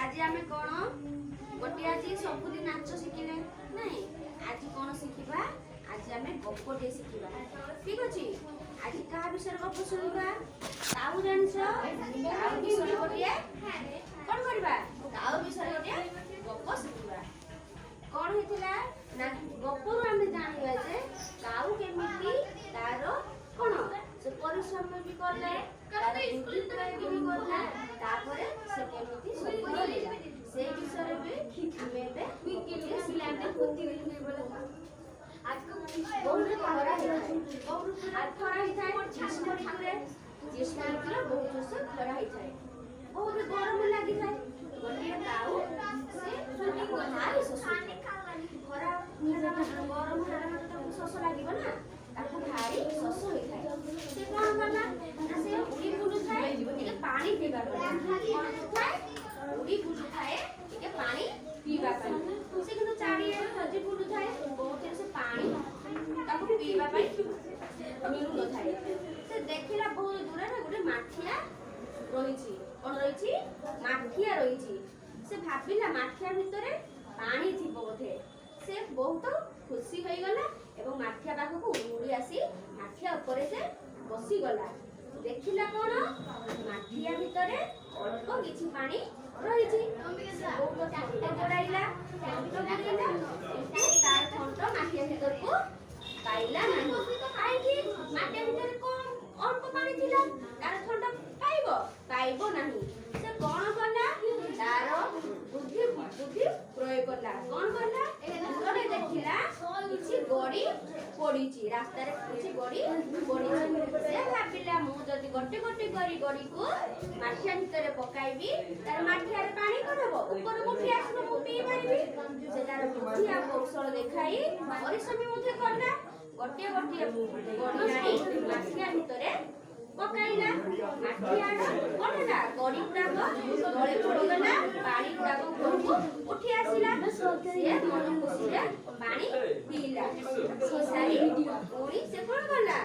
आज आमे कोन गोटे आज सबुदिन नाच शिखिले नहीं आज कोन शिखिबा आज आमे गप्पटे शिखिबा ठीक अछि आज का विषय गप्प सुनिबा ताऊ जानिस ताऊ विषय गोटे कोन करबा ताऊ विषय गोटे गप्प शिखिबा कोन हेतिला ना गप्परु आमे जानिबा जे ताऊ केमिति तारो कोन से परिश्रम भी करले तार बुद्धि प्रयोग भी करला तापरे से केमिति सब करला से विषय भी हमें बे के सिलाने बुद्धि नहीं बोला आज को बहुत खरा है आज खरा ही था ग्रीष्म ऋतुरे ग्रीष्म ऋतुरे बहुत से खरा ही था बहुत गरम लागी था गोटे ताऊ से छुट्टी को भारी ससुर खरा गरम खरा तो सस लागिबो ना ताको भारी सस होई था से कोन करला ना से उड़ी बुलु थाए ଟିକେ पानी पीबा कोन थाए उड़ी बुलु थाए ଟିକେ पानी पीबा ପାଇଁ से କିନ୍ତୁ चारिए खजी बुलु थाए बहुत से पानी ताको पीबा ପାଇଁ मिलु न थाए से देखिला बहुत दूर रे गोटे माठिया रहिछि कोन रहिछि माठिया रहिछि से भाबिला माठिया भितरे पानी थिबो बोधे से बहुत खुशी होई गला एवं माठिया पाखକୁ उड़ी आसी माठिया ऊपर से बसी गला देखिला कोन माठिया भितरे अल्प किछि पानी रहिछि बहुत ठाकुर पड़ाइला ठाकुर पड़ाइला तार थंट माठिया भितर को पाइला नाही काई कि माठिया भितर कोन अल्प पानी थिला तार थंट पाइबो नाही से कोन करला तार बुद्धि प्रयोग करला कोन करला दूररे देखिला किछि गड़ी पड़ीची रास्ता रे किछि गड़ी पड़ीची से भाबिला मु जदी गोटे गोटे करी गड़ी को माठिया भितरे पकाइबी तार माठिया रे पानी करबो ऊपर मुठी आसनो मु पी पारिबी से तार बुद्धि आ कौशल देखाई परिश्रम मध्ये करला गोटे गोटे गड़ी आनी माठिया भितरे पकाइला माठिया कोनला गड़ी गुडाको गळे पड़गला पानी गुडाको ऊपर उठी आसिला से मन खुशी रे पानी पीला सारी ओरी से कोन गला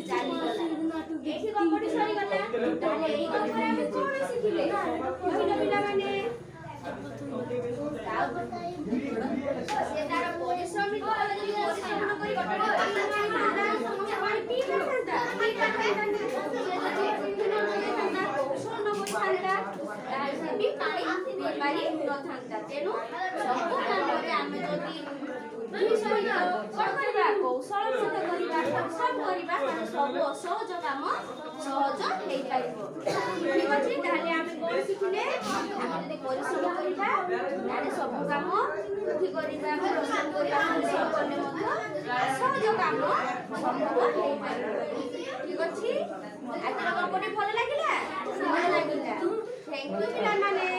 चाली गला एठी गपडी सरी गला ताले एई गपरे हम कोन शिखिले पहिला पिला माने से तार परिश्रम परिश्रम करी गटडी पानी पीला था पीला भी पानी पानी न थांता तेनु सब कामरे आमे जदी बुद्धि सहित कोन करबा कौशल सहित करबा परिश्रम करबा ताने सब सहज काम सहज हेई पाइबो ठीक अछि ताले आमे कोन शिखिले आमे जदी परिश्रम करबा ताने सब काम बुद्धि करबा परिश्रम करबा सब करले मध्य सहज काम संभव हेई पाइबो ठीक अछि आज गपटी भल लागिला थैंक यू पिला माने